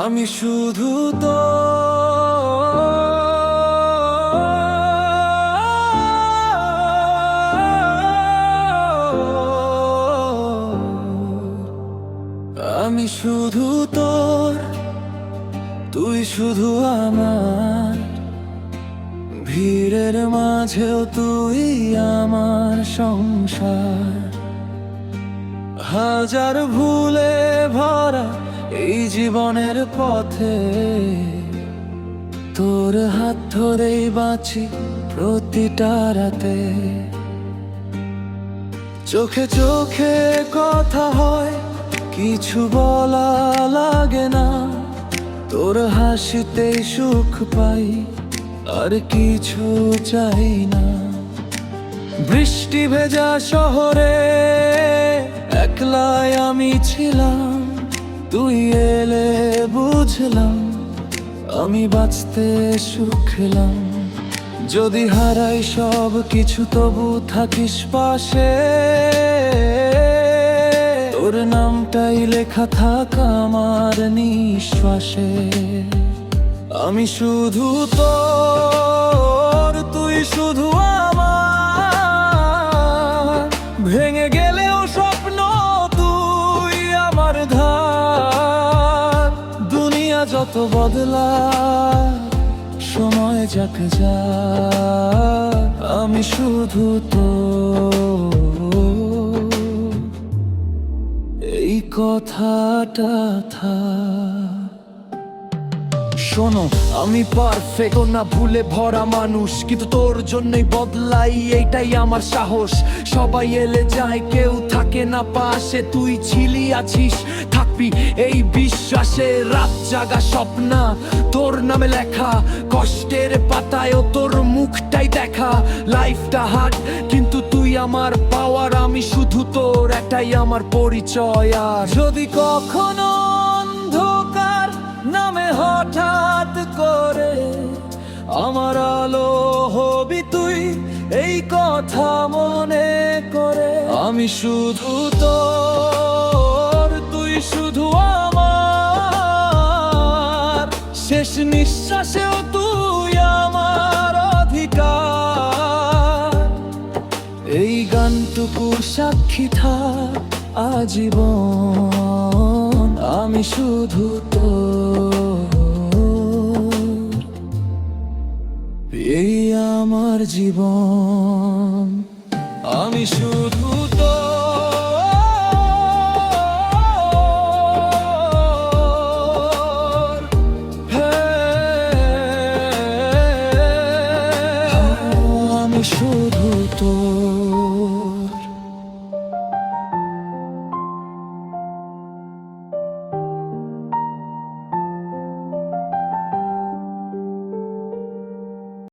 আমি শুধু তো আমি শুধু তোর, তুই শুধু আমার। ভিড়ের মাঝেও তুই আমার সংসার। হাজার ভুলে ভরা এই জীবনের পথে তোর হাত ধরেই বাঁচি প্রতিটা রাতে। চোখে চোখে কথা হয়, কিছু বলা লাগে না। তোর হাসিতেই সুখ পাই, আর কিছু চাই না। বৃষ্টি ভেজা শহরে একলাই আমি ছিলাম, তুই এলে বুঝলাম আমি বাঁচতে সুখলাম। যদি হারাই সব কিছু তবু থাকিস পাশে, তোর নামটাই লেখা থাক আমার নিঃশ্বাসে। আমি শুধু তোর, তুই শুধু আমার। ভেঙে গেলেও স্বপ্ন তুই আমার ধার। দুনিয়া যত বদলা, সময় যাক যা, আমি শুধু তোর। এই কথাটা থাক। শোনো, আমি পারফেক্ট না, ভুলে ভরা মানুষ, কিন্তু তোর জন্যই বদলাই, এইটাই আমার সাহস। সবাই এলে যায়, কেউ থাকে না পাশে, তুই ছিলি আছিস থাকবি এই বিশ্বাসে। রাত জাগা স্বপ্ন তোর নামে লেখা, কষ্টের পাতায়ও তোর মুখটাই দেখা। লাইফটা হার্ড কিন্তু তুই আমার পাওয়ার, আমি শুধু তোর, এটাই আমার পরিচয়। আর যদি কখনো অন্ধকার নামে হঠাৎ করে আমার আলো হবি তুই, এই কথা মনে করে। আমি শুধু তোর, তুই শুধু আমার। শেষ নিঃশ্বাসেও তুই আমার অধিকার। এই গানটুকু সাক্ষী থাক আজীবন, আমি শুধু তোর, এই আমার জীবন। আমি শুধু